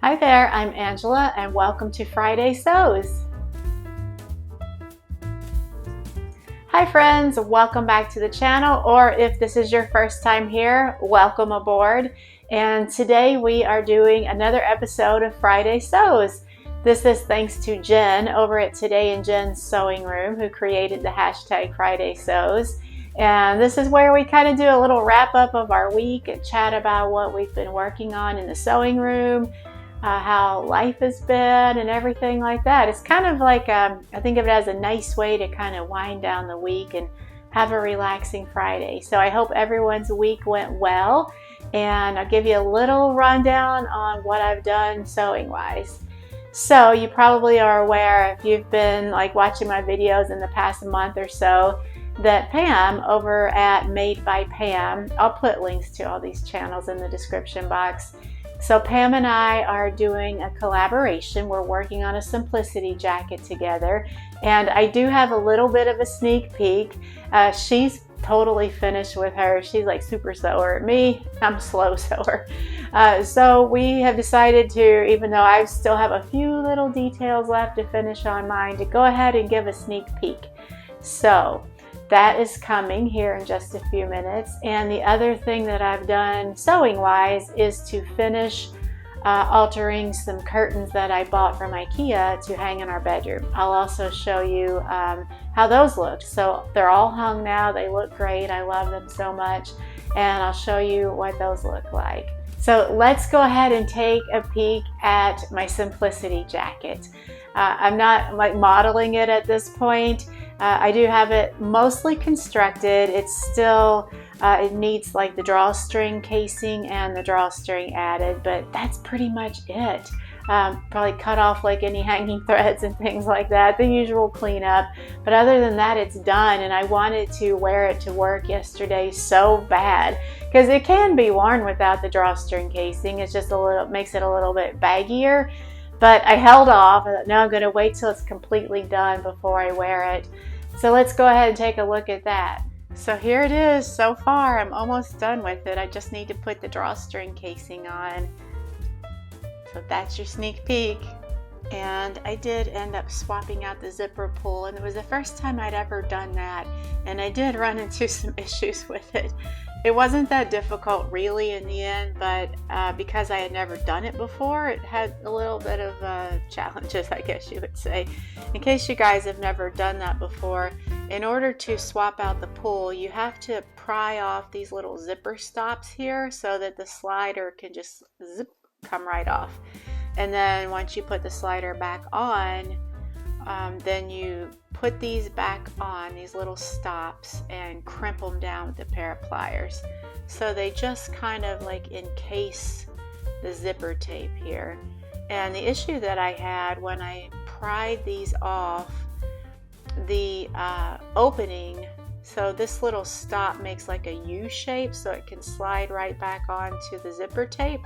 Hi there, I'm Angela and welcome to Friday Sews. Hi friends, welcome back to the channel, or if this is your first time here, welcome aboard. And today we are doing another episode of Friday Sews. This is thanks to Jen over at Today in Jen's Sewing Room, who created the hashtag Friday Sews. And this is where we kind of do a little wrap up of our week and chat about what we've been working on in the sewing room, how life has been and everything like that. It's kind of like, I think of it as a nice way to kind of wind down the week and have a relaxing Friday. So I hope everyone's week went well, and I'll give you a little rundown on what I've done sewing wise. So you probably are aware, if you've been like watching my videos in the past month or so, that Pam over at Made by Pam, I'll put links to all these channels in the description box. So Pam and I are doing a collaboration. We're working on a Simplicity jacket together, and I do have a little bit of a sneak peek. She's totally finished with her. She's like super sewer. Me, I'm slow sewer. So we have decided to, even though I still have a few little details left to finish on mine, to go ahead and give a sneak peek. So that is coming here in just a few minutes. And the other thing that I've done sewing wise is to finish altering some curtains that I bought from IKEA to hang in our bedroom. I'll also show you how those look. So they're all hung now. They look great. I love them so much. And I'll show you what those look like. So let's go ahead and take a peek at my Simplicity jacket. I'm not like modeling it at this point. I do have it mostly constructed. It's still, it needs like the drawstring casing and the drawstring added, but that's pretty much it. Probably cut off like any hanging threads and things like that, the usual cleanup. But other than that, it's done, and I wanted to wear it to work yesterday so bad because it can be worn without the drawstring casing. It's just a little, makes it a little bit baggier. But I held off. I thought, no, I'm going to wait till it's completely done before I wear it. So let's go ahead and take a look at that. So here it is so far. I'm almost done with it. I just need to put the drawstring casing on. So that's your sneak peek. And I did end up swapping out the zipper pull, and it was the first time I'd ever done that. And I did run into some issues with it. It wasn't that difficult really in the end, but because I had never done it before, it had a little bit of challenges, I guess you would say. In case you guys have never done that before, in order to swap out the pull, you have to pry off these little zipper stops here so that the slider can just zip, come right off. And then once you put the slider back on, then you put these back on, these little stops, and crimp them down with a pair of pliers. So they just kind of like encase the zipper tape here. And the issue that I had when I pried these off, the opening, so this little stop makes like a U shape so it can slide right back onto the zipper tape.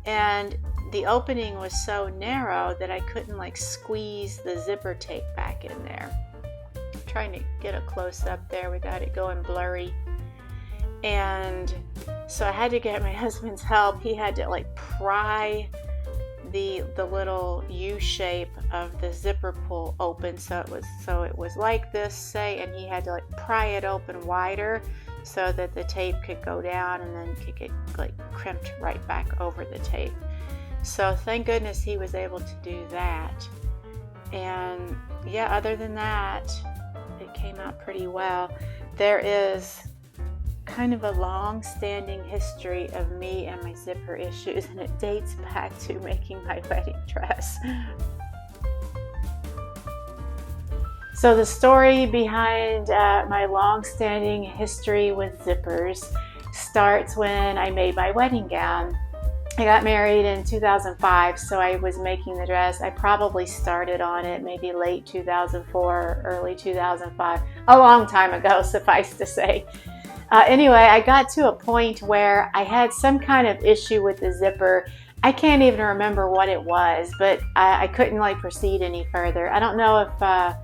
And the opening was so narrow that I couldn't like squeeze the zipper tape back in there. I'm trying to get a close up there without it going blurry. And so I had to get my husband's help. He had to like pry the little U shape of the zipper pull open so it was like this, say, and he had to like pry it open wider so that the tape could go down and then could get like crimped right back over the tape. So thank goodness he was able to do that. And yeah, other than that, it came out pretty well. There is kind of a long-standing history of me and my zipper issues, and it dates back to making my wedding dress. So the story behind my long-standing history with zippers starts when I made my wedding gown. I got married in 2005, so I was making the dress. I probably started on it maybe late 2004, early 2005, a long time ago, suffice to say. Anyway, I got to a point where I had some kind of issue with the zipper. I can't even remember what it was, but I couldn't like proceed any further. I don't know if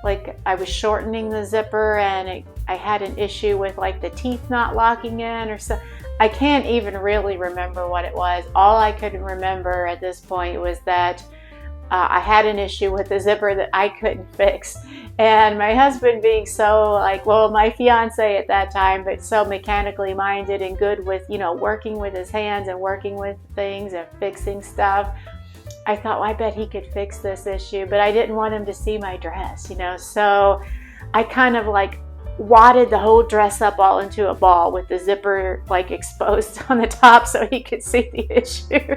like I was shortening the zipper and I had an issue with like the teeth not locking in or so. I can't even really remember what it was. All I could remember at this point was that I had an issue with the zipper that I couldn't fix. And my husband, being so like, well, my fiance at that time, but so mechanically minded and good with, you know, working with his hands and working with things and fixing stuff, I thought, well, I bet he could fix this issue, but I didn't want him to see my dress, you know, so I kind of like wadded the whole dress up all into a ball with the zipper like exposed on the top so he could see the issue.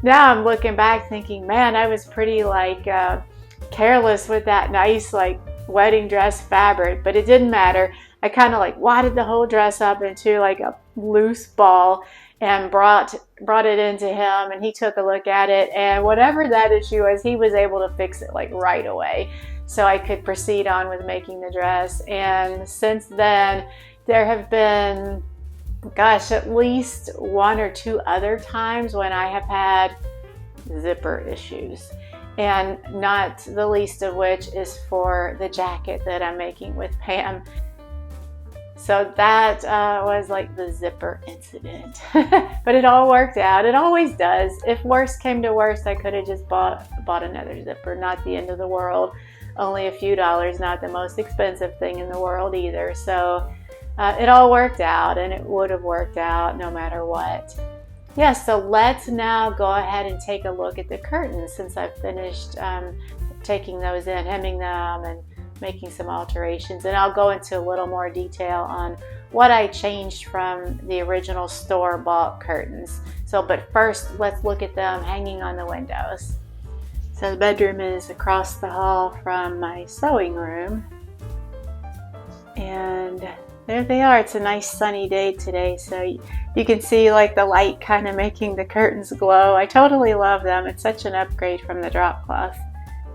Now I'm looking back thinking, man, I was pretty like careless with that nice like wedding dress fabric, but it didn't matter. I kind of like wadded the whole dress up into like a loose ball and brought it into him, and he took a look at it, and whatever that issue was, he was able to fix it like right away. So I could proceed on with making the dress. And since then, there have been, gosh, at least 1 or 2 other times when I have had zipper issues. And not the least of which is for the jacket that I'm making with Pam. So that was like the zipper incident. But it all worked out. It always does. If worst came to worst, I could have just bought another zipper. Not the end of the world. Only a few dollars, not the most expensive thing in the world either. So it all worked out, and it would have worked out no matter what. Yeah, so let's now go ahead and take a look at the curtains since I've finished taking those in, hemming them, and making some alterations. And I'll go into a little more detail on what I changed from the original store-bought curtains. So, but first, let's look at them hanging on the windows. So the bedroom is across the hall from my sewing room. And there they are. It's a nice sunny day today, so you can see like the light kind of making the curtains glow. I totally love them. It's such an upgrade from the drop cloth.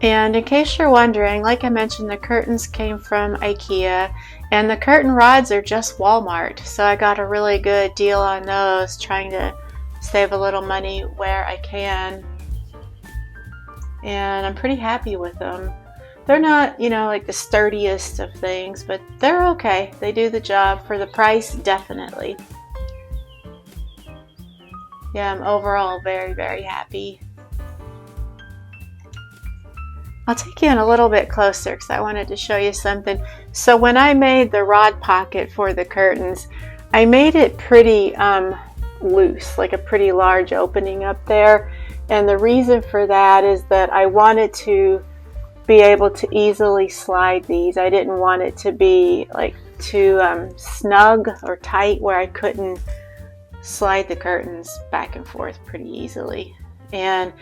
And in case you're wondering, like I mentioned, the curtains came from IKEA, and the curtain rods are just Walmart. So I got a really good deal on those, trying to save a little money where I can. And I'm pretty happy with them. They're not, you know, like the sturdiest of things, but they're okay. They do the job. For the price, definitely. Yeah, I'm overall very, very happy. I'll take you in a little bit closer because I wanted to show you something. So when I made the rod pocket for the curtains, I made it pretty loose, like a pretty large opening up there. And the reason for that is that I wanted to be able to easily slide these. I didn't want it to be like too snug or tight where I couldn't slide the curtains back and forth pretty easily. And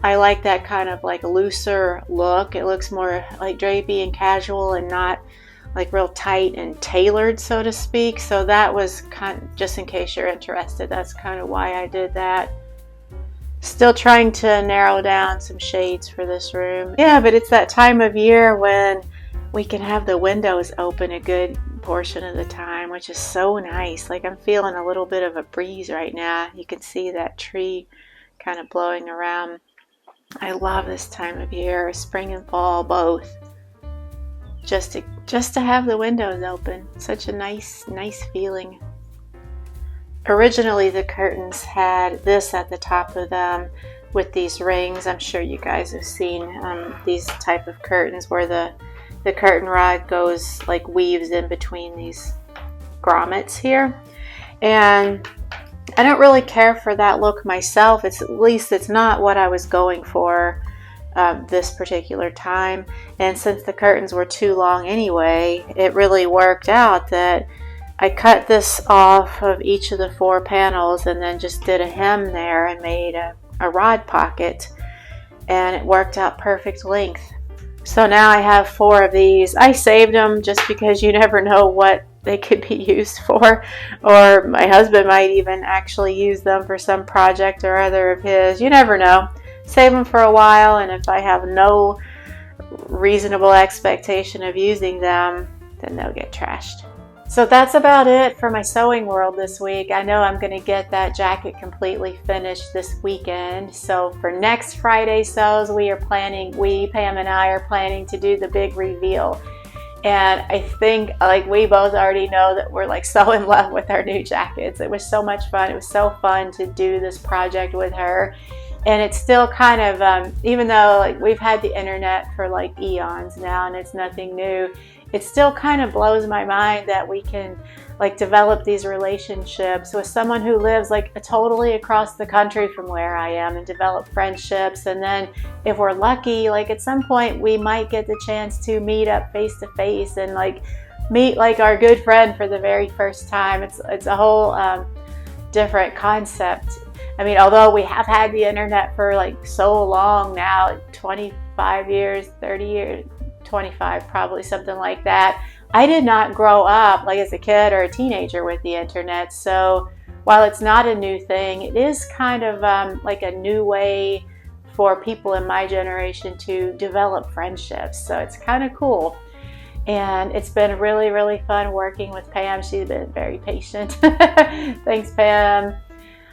I like that kind of like looser look. It looks more like drapey and casual and not like real tight and tailored, so to speak. So that was kind of, just in case you're interested, that's kind of why I did that. Still trying to narrow down some shades for this room. Yeah, but it's that time of year when we can have the windows open a good portion of the time, which is so nice. Like I'm feeling a little bit of a breeze right now. You can see that tree kind of blowing around. I love this time of year, spring and fall both. Just to have the windows open. Such a nice feeling. Originally the curtains had this at the top of them with these rings. I'm sure you guys have seen these type of curtains where the curtain rod goes like weaves in between these grommets here. And I don't really care for that look myself. At least it's not what I was going for this particular time. And since the curtains were too long anyway, it really worked out that I cut this off of each of the 4 panels and then just did a hem there and made a rod pocket, and it worked out perfect length. So now I have 4 of these. I saved them just because you never know what they could be used for, or my husband might even actually use them for some project or other of his. You never know. Save them for a while, and if I have no reasonable expectation of using them, then they'll get trashed. So that's about it for my sewing world this week. I know I'm going to get that jacket completely finished this weekend. So for next Friday sews, Pam and I are planning to do the big reveal. And I think like we both already know that we're like so in love with our new jackets. It was so much fun. It was so fun to do this project with her. And it's still kind of, even though like we've had the internet for like eons now and it's nothing new, it still kind of blows my mind that we can like develop these relationships with someone who lives like totally across the country from where I am, and develop friendships. And then if we're lucky, like at some point we might get the chance to meet up face to face and like meet like our good friend for the very first time. It's a whole different concept. I mean, although we have had the internet for like so long now, 25 years, 30 years, 25 probably, something like that, I did not grow up like as a kid or a teenager with the internet. So while it's not a new thing, it is kind of like a new way for people in my generation to develop friendships. So it's kind of cool. And it's been really, really fun working with Pam. She's been very patient. Thanks, Pam.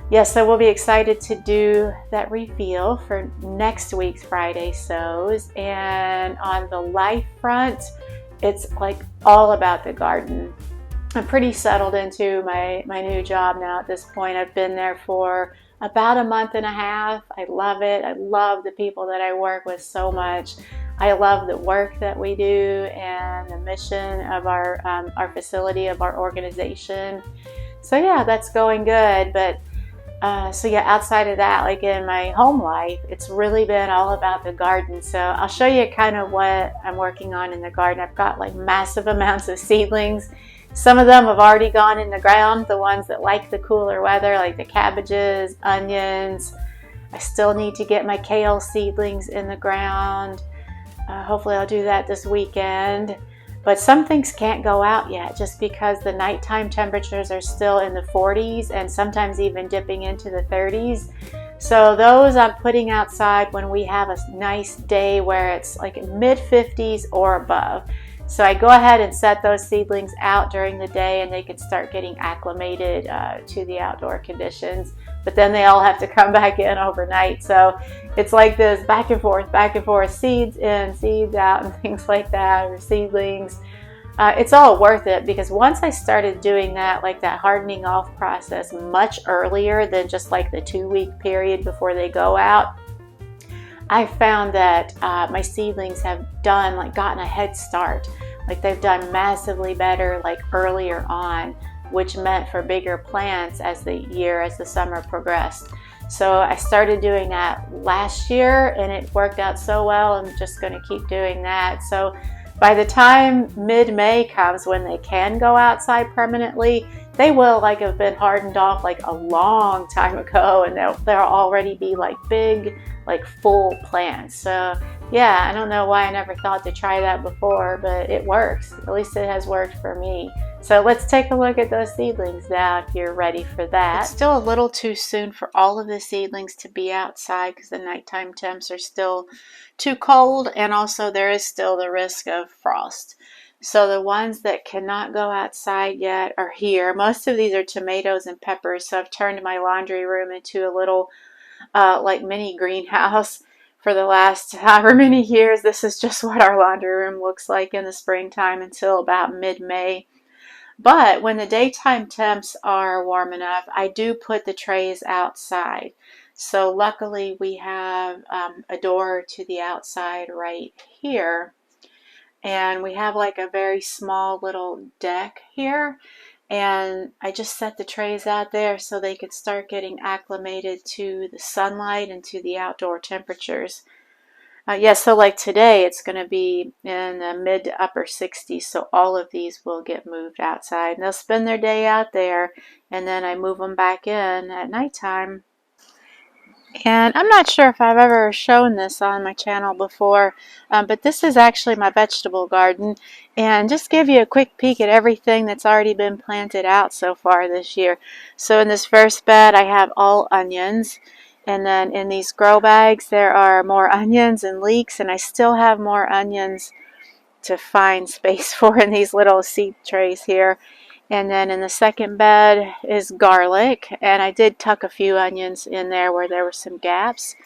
Yes, so we'll be excited to do that reveal for next week's Friday sews. And on the life front, it's like all about the garden. I'm pretty settled into my new job now at this point. I've been there for about a month and a half. I love it. I love the people that I work with so much. I love the work that we do and the mission of our facility, of our organization. So yeah, that's going good. But so yeah, outside of that, like in my home life, it's really been all about the garden. So I'll show you kind of what I'm working on in the garden. I've got like massive amounts of seedlings. Some of them have already gone in the ground, the ones that like the cooler weather, like the cabbages, onions. I still need to get my kale seedlings in the ground. Hopefully I'll do that this weekend. But some things can't go out yet just because the nighttime temperatures are still in the 40s and sometimes even dipping into the 30s. So those I'm putting outside when we have a nice day where it's like mid 50s or above. So I go ahead and set those seedlings out during the day and they can start getting acclimated to the outdoor conditions. But then they all have to come back in overnight. So it's like this back and forth, seeds in, seeds out, and things like that, or seedlings. It's all worth it because once I started doing that, like that hardening off process much earlier than just like the 2-week period before they go out, I found that my seedlings have gotten a head start. Like they've done massively better like earlier on, which meant for bigger plants as the summer progressed. So I started doing that last year and it worked out so well. I'm just going to keep doing that. So by the time mid-May comes, when they can go outside permanently, they will like have been hardened off like a long time ago, and they'll already be like big, like full plants. So yeah, I don't know why I never thought to try that before, but it works. At least it has worked for me. So let's take a look at those seedlings now if you're ready for that. It's still a little too soon for all of the seedlings to be outside because the nighttime temps are still too cold, and also there is still the risk of frost. So the ones that cannot go outside yet are here. Most of these are tomatoes and peppers, so I've turned my laundry room into a little like mini greenhouse. For the last however many years, this is just what our laundry room looks like in the springtime until about mid-May. But when the daytime temps are warm enough, I do put the trays outside. So luckily we have a door to the outside right here. And we have like a very small little deck here. And I just set the trays out there so they could start getting acclimated to the sunlight and to the outdoor temperatures. So like today it's going to be in the mid to upper 60s, so all of these will get moved outside. And they'll spend their day out there, and then I move them back in at nighttime. And I'm not sure if I've ever shown this on my channel before, but this is actually my vegetable garden. And just give you a quick peek at everything that's already been planted out so far this year. So in this first bed I have all onions. And then in these grow bags there are more onions and leeks, and I still have more onions to find space for in these little seed trays here. And then in the second bed is garlic, and I did tuck a few onions in there where there were some gaps.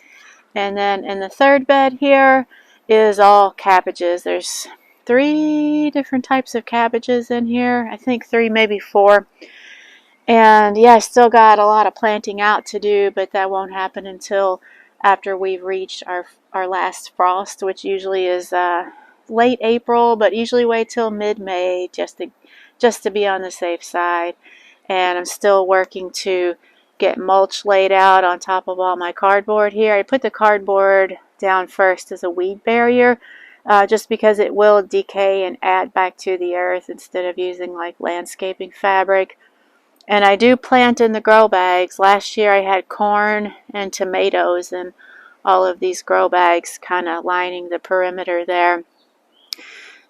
And then in the third bed here is all cabbages. There's 3 different types of cabbages in here. I think 3, maybe 4. And yeah, I still got a lot of planting out to do, but that won't happen until after we've reached our last frost, which usually is late April, but usually wait till mid-May just to be on the safe side. And I'm still working to get mulch laid out on top of all my cardboard here. I put the cardboard down first as a weed barrier, just because it will decay and add back to the earth instead of using like landscaping fabric. And I do plant in the grow bags. Last year I had corn and tomatoes in all of these grow bags, kind of lining the perimeter there.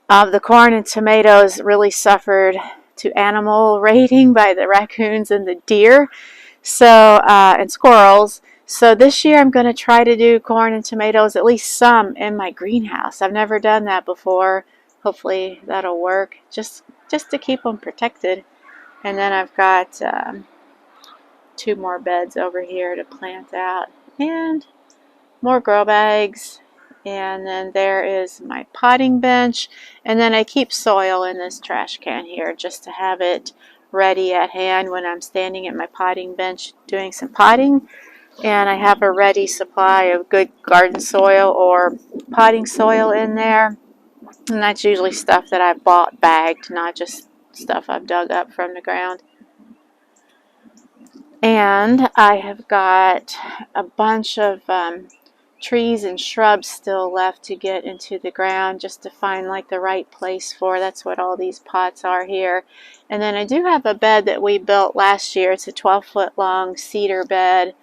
The corn and tomatoes really suffered to animal raiding by the raccoons and the deer, and squirrels. So this year I'm going to try to do corn and tomatoes, at least some, in my greenhouse. I've never done that before. Hopefully that'll work, just to keep them protected. And then I've got 2 more beds over here to plant out, and more grow bags. And then there is my potting bench. And then I keep soil in this trash can here just to have it ready at hand when I'm standing at my potting bench doing some potting. And I have a ready supply of good garden soil or potting soil in there. And that's usually stuff that I've bought bagged, not just stuff I've dug up from the ground. And I have got a bunch of trees and shrubs still left to get into the ground, just to find like the right place for. That's what all these pots are here. And then I do have a bed that we built last year. It's a 12-foot long cedar bed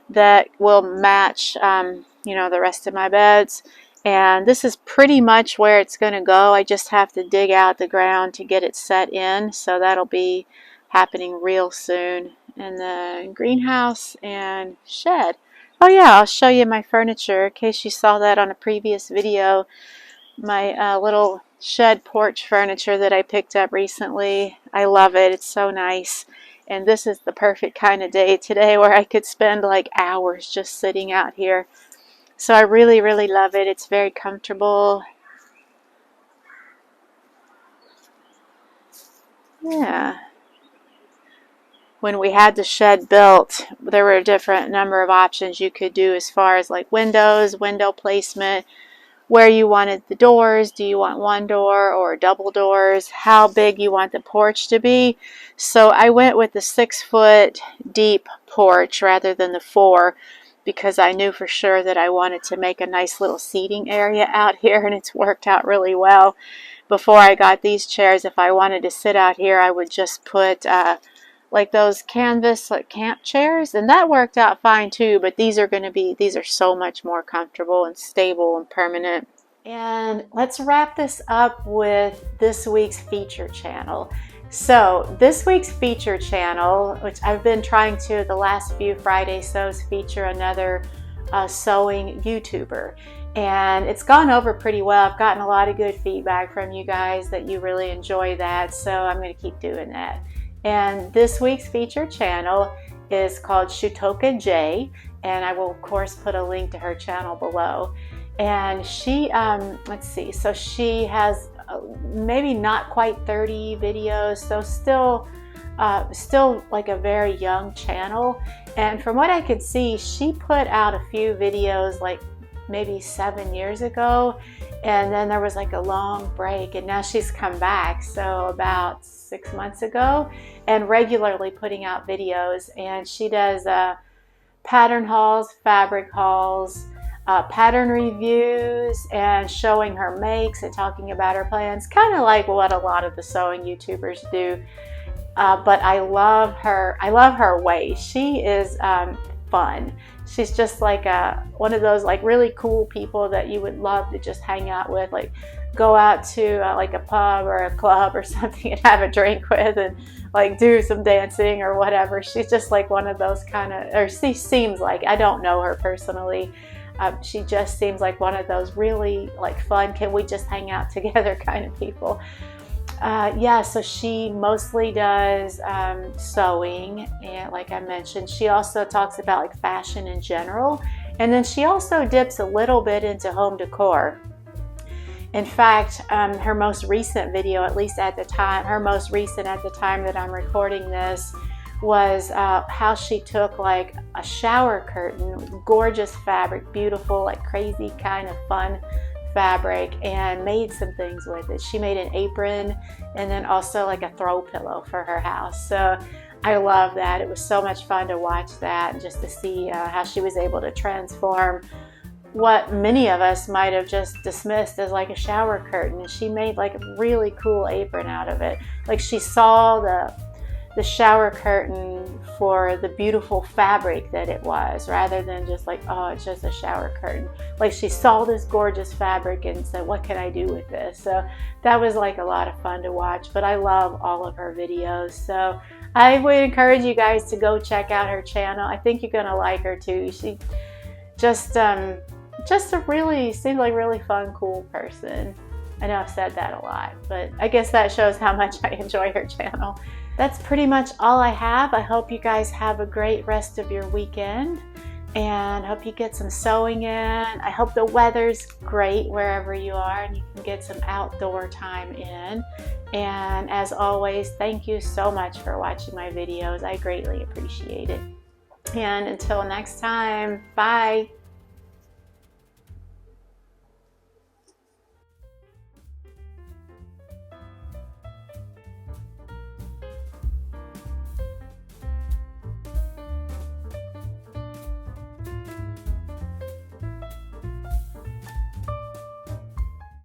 that will match the rest of my beds. And this is pretty much where it's going to go. I just have to dig out the ground to get it set in, so that'll be happening real soon. And the greenhouse and shed. Oh yeah, I'll show you my furniture in case you saw that on a previous video. My little shed porch furniture that I picked up recently. I love it. It's so nice. And this is the perfect kind of day today where I could spend like hours just sitting out here. So I really, really love it. It's very comfortable. Yeah. When we had the shed built, there were a different number of options you could do as far as like windows, window placement, where you wanted the doors. Do you want 1 door or double doors? How big you want the porch to be? So I went with the 6-foot deep porch rather than the 4, because I knew for sure that I wanted to make a nice little seating area out here, and it's worked out really well. Before I got these chairs, if I wanted to sit out here, I would just put like those canvas like camp chairs, and that worked out fine too, but these are so much more comfortable and stable and permanent. And let's wrap this up with this week's feature channel. So this week's feature channel, which I've been trying to the last few Friday Sews, feature another sewing YouTuber, and it's gone over pretty well. I've gotten a lot of good feedback from you guys that you really enjoy that, so I'm going to keep doing that. And this week's feature channel is called Shutoka J, and I will of course put a link to her channel below. And she, let's see, so she has maybe not quite 30 videos, so still like a very young channel. And from what I could see, she put out a few videos like maybe 7 years ago, and then there was like a long break, and now she's come back, so about 6 months ago, and regularly putting out videos. And she does pattern hauls, fabric hauls, pattern reviews, and showing her makes and talking about her plans, kind of like what a lot of the sewing YouTubers do. But I love her way. She is fun. She's just like one of those like really cool people that you would love to just hang out with, like go out to like a pub or a club or something and have a drink with, and like do some dancing or whatever. She's just like one of those kind of, or she seems like, I don't know her personally, she just seems like one of those really like fun, can we just hang out together kind of people. Yeah, so she mostly does sewing, and like I mentioned, she also talks about like fashion in general, and then she also dips a little bit into home decor. In fact, her most recent video, at least at the time, her most recent at the time that I'm recording this, was how she took like a shower curtain, gorgeous fabric, beautiful, like crazy kind of fun fabric, and made some things with it. She made an apron and then also like a throw pillow for her house. So I love that. It was so much fun to watch that and just to see how she was able to transform what many of us might have just dismissed as like a shower curtain. And she made like a really cool apron out of it. Like she saw the shower curtain for the beautiful fabric that it was, rather than just like, oh, it's just a shower curtain. Like she saw this gorgeous fabric and said, what can I do with this? So that was like a lot of fun to watch, but I love all of her videos. So I would encourage you guys to go check out her channel. I think you're gonna like her too. She just a really, seems like really fun, cool person. I know I've said that a lot, but I guess that shows how much I enjoy her channel. That's pretty much all I have. I hope you guys have a great rest of your weekend, and I hope you get some sewing in. I hope the weather's great wherever you are and you can get some outdoor time in. And as always, thank you so much for watching my videos. I greatly appreciate it. And until next time, bye.